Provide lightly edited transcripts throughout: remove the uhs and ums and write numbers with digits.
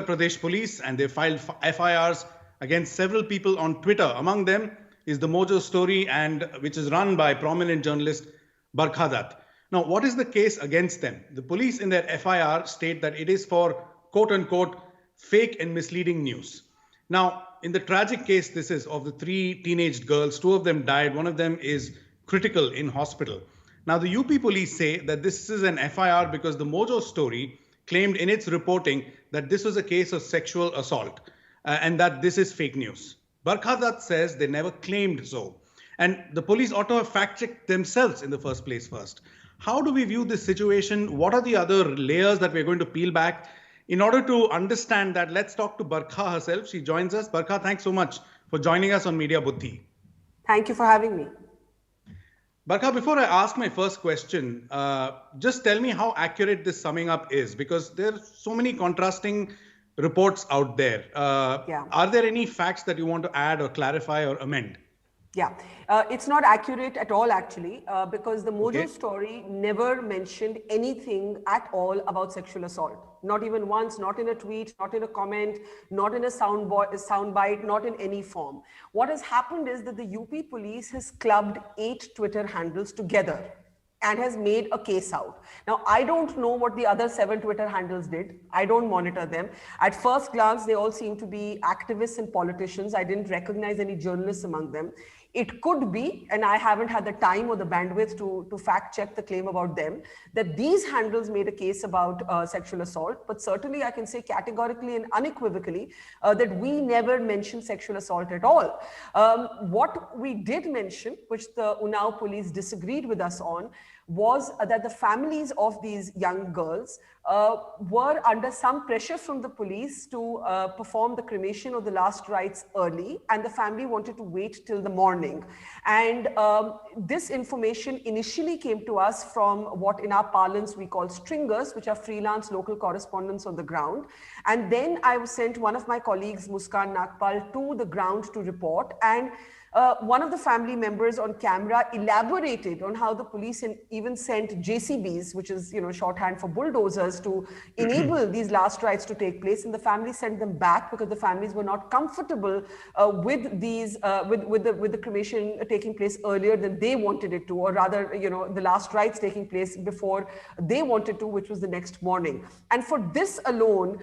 Pradesh police, and they filed FIRs against several people on Twitter. Among them is the Mojo Story, and which is run by prominent journalist Barkha Dutt. Now, what is the case against them? The police in their FIR state that it is for quote unquote fake and misleading news. Now, in the tragic case, this is of the 3 teenage girls, 2 of them died, 1 of them is critical in hospital. Now, the UP police say that this is an FIR because the Mojo Story claimed in its reporting that this was a case of sexual assault and that this is fake news. Barkha Dutt says they never claimed so. And the police ought to have fact-checked themselves in the first place first. How do we view this situation? What are the other layers that we're going to peel back? In order to understand that, let's talk to Barkha herself. She joins us. Barkha, thanks so much for joining us on Media Buddhi. Thank you for having me. Barkha, before I ask my first question, just tell me how accurate this summing up is, because there are so many contrasting reports out there. Are there any facts that you want to add or clarify or amend? Yeah, it's not accurate at all, actually, because the Mojo Story never mentioned anything at all about sexual assault. Not even once, not in a tweet, not in a comment, not in a soundbite, not in any form. What has happened is that the UP police has clubbed 8 Twitter handles together and has made a case out. Now, I don't know what the other 7 Twitter handles did. I don't monitor them. At first glance, they all seem to be activists and politicians. I didn't recognize any journalists among them. It could be, and I haven't had the time or the bandwidth to fact check the claim about them, that these handles made a case about sexual assault, but certainly I can say categorically and unequivocally that we never mentioned sexual assault at all. What we did mention, which the Unnao police disagreed with us on, was that the families of these young girls were under some pressure from the police to perform the cremation of the last rites early, and the family wanted to wait till the morning. And this information initially came to us from what in our parlance we call stringers, which are freelance local correspondents on the ground. And then I sent one of my colleagues, Muskan Nagpal, to the ground to report, and one of the family members on camera elaborated on how the police even sent JCBs, which is, shorthand for bulldozers, to enable these last rites to take place. And the family sent them back because the families were not comfortable with these, with the cremation taking place earlier than they wanted it to, or rather, the last rites taking place before they wanted to, which was the next morning. And for this alone,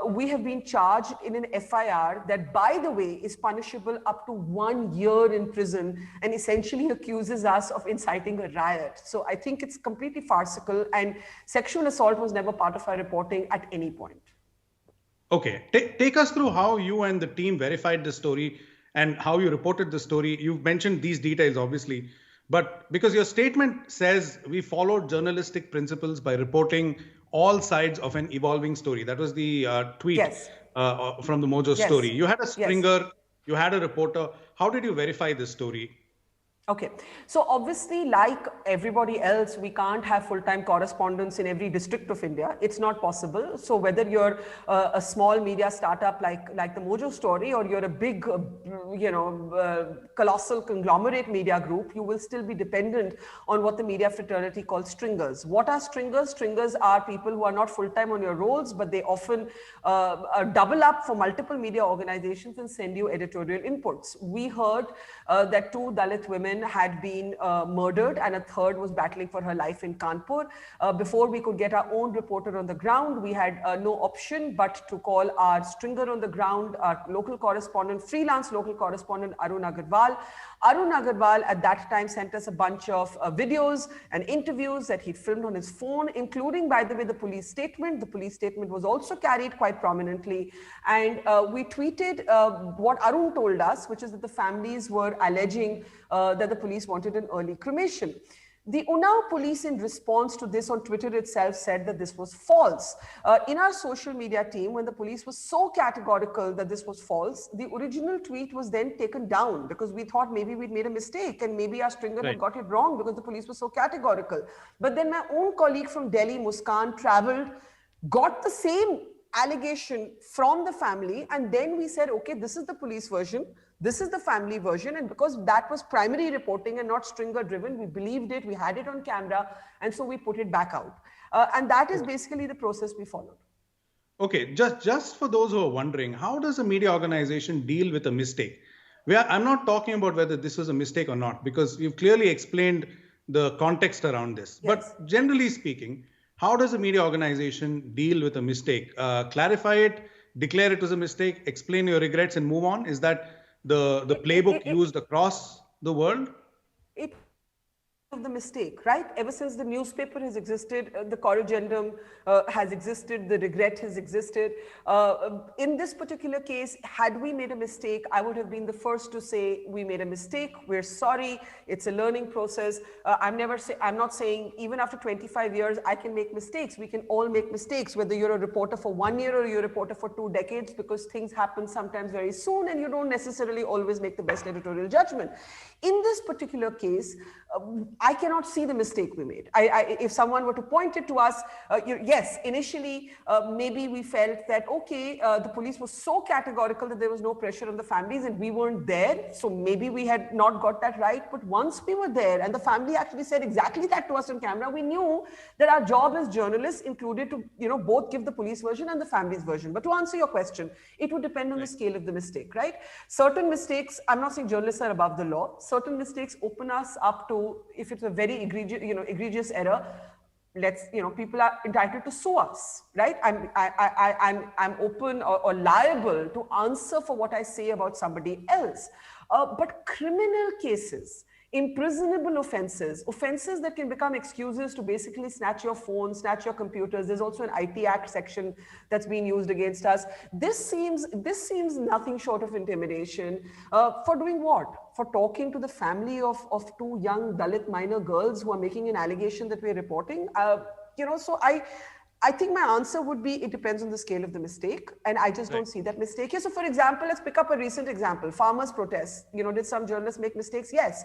we have been charged in an FIR that, by the way, is punishable up to 1 year in prison, and essentially accuses us of inciting a riot. So I think it's completely farcical, and sexual assault was never part of our reporting at any point. Okay, take us through how you and the team verified the story and how you reported the story. You've mentioned these details, obviously, but because your statement says we followed journalistic principles by reporting all sides of an evolving story. That was the tweet from the Mojo Story. You had a stringer, you had a reporter. How did you verify this story? Okay, so obviously, like everybody else, we can't have full-time correspondents in every district of India. It's not possible. So whether you're a small media startup like the Mojo Story, or you're a big, colossal conglomerate media group, you will still be dependent on what the media fraternity calls stringers. What are stringers? Stringers are people who are not full-time on your roles, but they often double up for multiple media organizations and send you editorial inputs. We heard that 2 Dalit women had been murdered, and a 3rd was battling for her life in Kanpur. Before we could get our own reporter on the ground, we had no option but to call our stringer on the ground, our local correspondent, freelance local correspondent, Arun Agarwal. Arun Agarwal at that time sent us a bunch of videos and interviews that he filmed on his phone, including, by the way, the police statement. The police statement was also carried quite prominently. And we tweeted what Arun told us, which is that the families were alleging that the police wanted an early cremation. The Unnao police, in response to this on Twitter itself, said that this was false. In our social media team, when the police was so categorical that this was false, the original tweet was then taken down because we thought maybe we'd made a mistake and maybe our stringer had got it wrong because the police was so categorical. But then my own colleague from Delhi, Muskan, traveled, got the same allegation from the family, and then we said, okay, this is the police version, this is the family version, and because that was primary reporting and not stringer driven, we believed it, we had it on camera, and so we put it back out. And that is basically the process we followed. Okay, just for those who are wondering, how does a media organization deal with a mistake? I'm not talking about whether this was a mistake or not, because you've clearly explained the context around this. Yes. But generally speaking, how does a media organization deal with a mistake? Clarify it, declare it was a mistake, explain your regrets, and move on. Is that the playbook used across the world? It of the mistake, right? Ever since the newspaper has existed, the corrigendum has existed, the regret has existed. In this particular case, had we made a mistake, I would have been the first to say we made a mistake, we're sorry, it's a learning process. I'm not saying even after 25 years, I can make mistakes. We can all make mistakes, whether you're a reporter for 1 year or you're a reporter for 2 decades, because things happen sometimes very soon and you don't necessarily always make the best editorial judgment. In this particular case, I cannot see the mistake we made. If someone were to point it to us, yes, initially, maybe we felt that, okay, the police was so categorical that there was no pressure on the families and we weren't there. So maybe we had not got that right. But once we were there and the family actually said exactly that to us on camera, we knew that our job as journalists included to, both give the police version and the family's version. But to answer your question, it would depend on the scale of the mistake, right? Certain mistakes, I'm not saying journalists are above the law. Certain mistakes open us up to, if it's a very egregious error, people are entitled to sue us, right? I'm open or liable to answer for what I say about somebody else. But criminal cases, imprisonable offenses that can become excuses to basically snatch your phone, snatch your computers. There's also an IT Act section that's being used against us. This seems nothing short of intimidation. For doing what? For talking to the family of 2 young Dalit minor girls who are making an allegation that we're reporting. So I think my answer would be, it depends on the scale of the mistake. And I just don't see that mistake here. So for example, let's pick up a recent example, farmers' protests. Did some journalists make mistakes? Yes.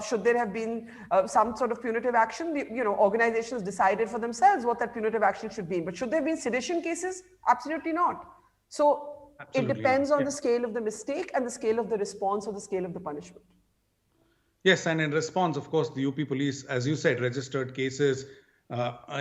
Should there have been some sort of punitive action? Organizations decided for themselves what that punitive action should be. But should there have been sedition cases? Absolutely not. So it depends on the scale of the mistake and the scale of the response or the scale of the punishment. Yes, and in response, of course, the UP police, as you said, registered cases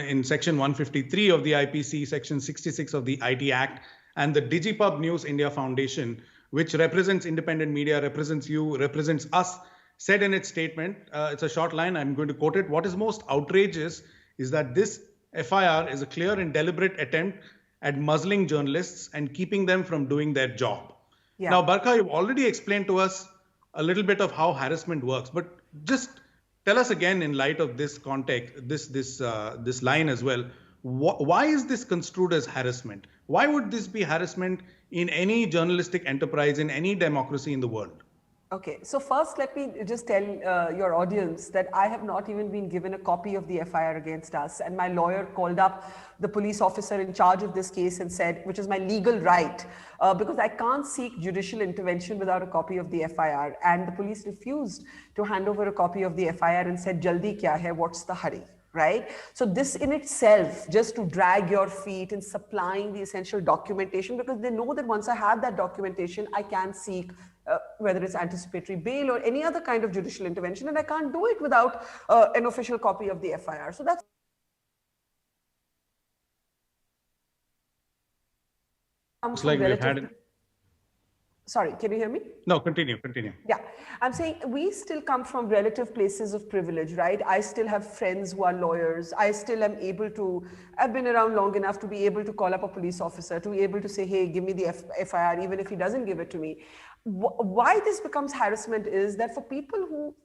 in section 153 of the IPC, section 66 of the IT Act, and the Digipub News India Foundation, which represents independent media, represents you, represents us, said in its statement, it's a short line, I'm going to quote it, "What is most outrageous is that this FIR is a clear and deliberate attempt at muzzling journalists and keeping them from doing their job." Yeah. Now, Barkha, you've already explained to us a little bit of how harassment works, but just tell us again, in light of this context, this line as well, why is this construed as harassment? Why would this be harassment in any journalistic enterprise, in any democracy in the world? Okay, so first let me just tell your audience that I have not even been given a copy of the FIR against us, and my lawyer called up the police officer in charge of this case and said, which is my legal right, because I can't seek judicial intervention without a copy of the FIR, and the police refused to hand over a copy of the FIR and said, "Jaldi kya hai, what's the hurry?" Right? So this in itself, just to drag your feet in supplying the essential documentation, because they know that once I have that documentation, I can seek whether it's anticipatory bail or any other kind of judicial intervention, and I can't do it without an official copy of the FIR. So that's like we've had. Sorry, can you hear me? No, continue. Yeah, I'm saying we still come from relative places of privilege, right? I still have friends who are lawyers. I still am able to, I've been around long enough to be able to call up a police officer, to be able to say, hey, give me the FIR, even if he doesn't give it to me. Why this becomes harassment is that for people who,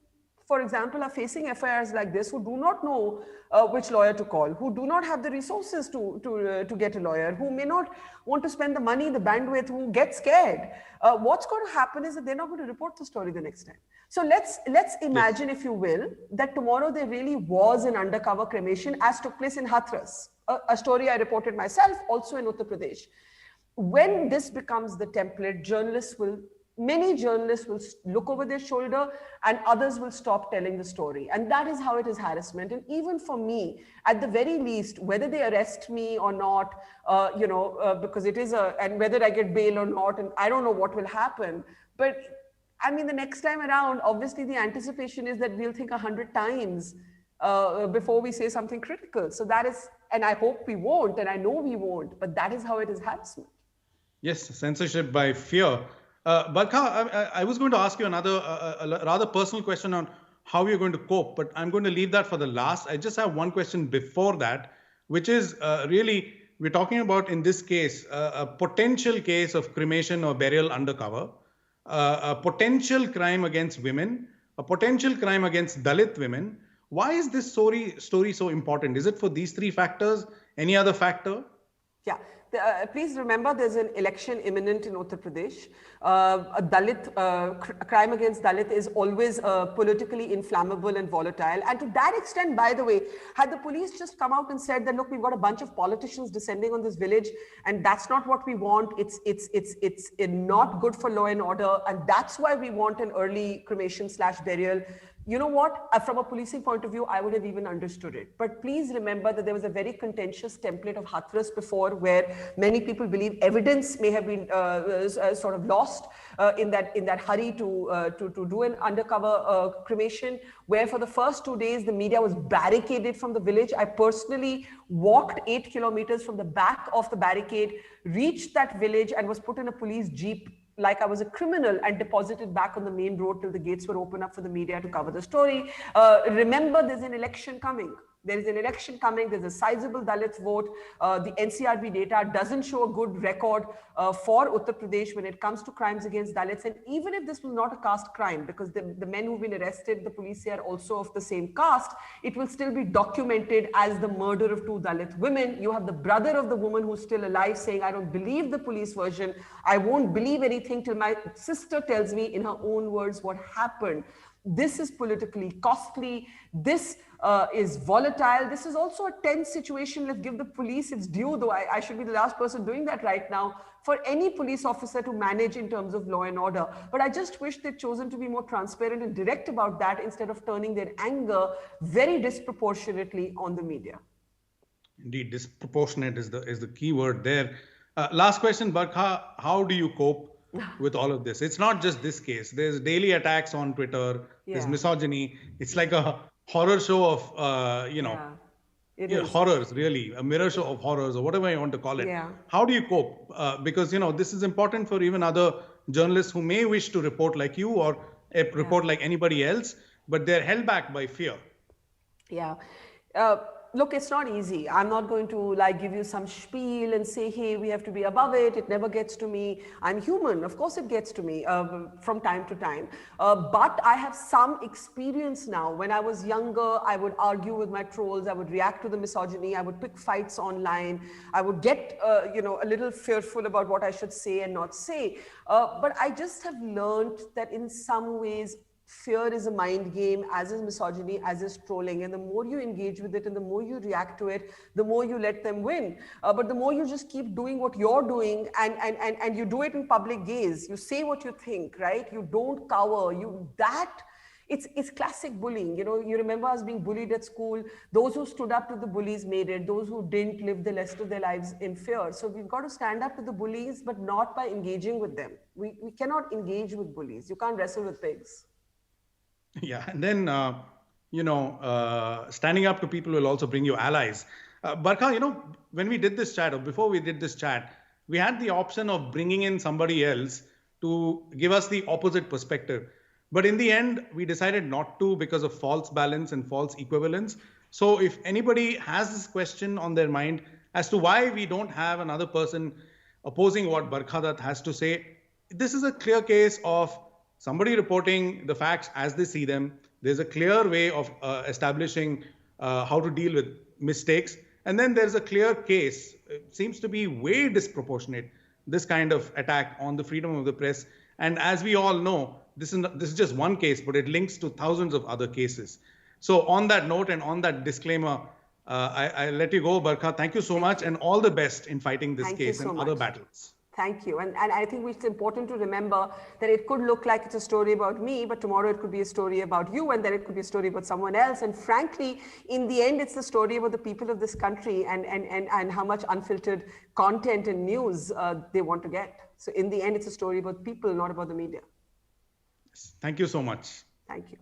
for example, are facing FIRs like this, who do not know which lawyer to call, who do not have the resources to get a lawyer, who may not want to spend the money, the bandwidth, who get scared, what's going to happen is that they're not going to report the story the next time. So let's imagine, if you will, that tomorrow there really was an undercover cremation, as took place in Hathras, a story I reported myself, also in Uttar Pradesh. When this becomes the template, many journalists will look over their shoulder and others will stop telling the story. And that is how it is harassment. And even for me, at the very least, whether they arrest me or not, because it is and whether I get bail or not, and I don't know what will happen. But I mean, the next time around, obviously the anticipation is that we'll think 100 times before we say something critical. So that is And I hope we won't, and I know we won't, but that is how it is harassment. Yes, censorship by fear. Barkha, I was going to ask you another a rather personal question on how you're going to cope, but I'm going to leave that for the last. I just have one question before that, which is really we're talking about in this case a potential case of cremation or burial undercover, a potential crime against women, a potential crime against Dalit women. Why is this story so important? Is it for these three factors? Any other factor? Yeah. Please remember there's an election imminent in Uttar Pradesh. A Dalit, crime against Dalit is always politically inflammable and volatile. And to that extent, by the way, had the police just come out and said that, look, we've got a bunch of politicians descending on this village and that's not what we want. It's not good for law and order. And that's why we want an early cremation / burial. You know what? From a policing point of view, I would have even understood it. But please remember that there was a very contentious template of Hathras before, where many people believe evidence may have been sort of lost in that hurry to do an undercover cremation, where for the first 2 days the media was barricaded from the village. I personally walked 8 kilometers from the back of the barricade, reached that village, and was put in a police jeep like I was a criminal and deposited back on the main road till the gates were open up for the media to cover the story. Remember, there's an election coming. There is an election coming. There's a sizable Dalit vote. The NCRB data doesn't show a good record for Uttar Pradesh when it comes to crimes against Dalits. And even if this was not a caste crime, because the men who've been arrested, the police say, are also of the same caste, it will still be documented as the murder of 2 Dalit women. You have the brother of the woman who's still alive saying, I don't believe the police version. I won't believe anything till my sister tells me in her own words what happened. This is politically costly. This is volatile. This is also a tense situation. Let's give the police its due, though I should be the last person doing that right now, for any police officer to manage in terms of law and order. But I just wish they'd chosen to be more transparent and direct about that instead of turning their anger very disproportionately on the media. Indeed, disproportionate is the key word there. Last question, Barkha, how do you cope with all of this? It's not just this case. There's daily attacks on Twitter. There's misogyny. It's like a horror show of, horrors, really, a mirror show of horrors or whatever you want to call it. Yeah. How do you cope? Because, this is important for even other journalists who may wish to report like you or report like anybody else, but they're held back by fear. Yeah. Look, it's not easy. I'm not going to give you some spiel and say, hey, we have to be above it. It never gets to me. I'm human. Of course, it gets to me from time to time. But I have some experience now. When I was younger, I would argue with my trolls. I would react to the misogyny. I would pick fights online. I would get, a little fearful about what I should say and not say. But I just have learned that in some ways, fear is a mind game, as is misogyny, as is trolling. And the more you engage with it and the more you react to it, the more you let them win. But the more you just keep doing what you're doing and you do it in public gaze, you say what you think, right? You don't cower. It's classic bullying. You remember us being bullied at school. Those who stood up to the bullies made it. Those who didn't live the rest of their lives in fear. So we've got to stand up to the bullies, but not by engaging with them. We cannot engage with bullies. You can't wrestle with pigs. Yeah, and then, standing up to people will also bring you allies. Barkha, when we did this chat, or before we did this chat, we had the option of bringing in somebody else to give us the opposite perspective. But in the end, we decided not to because of false balance and false equivalence. So if anybody has this question on their mind as to why we don't have another person opposing what Barkha Dutt has to say, this is a clear case of somebody reporting the facts as they see them. There's a clear way of establishing how to deal with mistakes. And then there's a clear case. It seems to be way disproportionate, this kind of attack on the freedom of the press. And as we all know, this is just one case, but it links to thousands of other cases. So on that note and on that disclaimer, I let you go, Barkha. Thank you so much and all the best in fighting this case and other battles. Thank you. And I think it's important to remember that it could look like it's a story about me, but tomorrow it could be a story about you, and then it could be a story about someone else. And frankly, in the end, it's the story about the people of this country and how much unfiltered content and news they want to get. So in the end, it's a story about people, not about the media. Thank you so much. Thank you.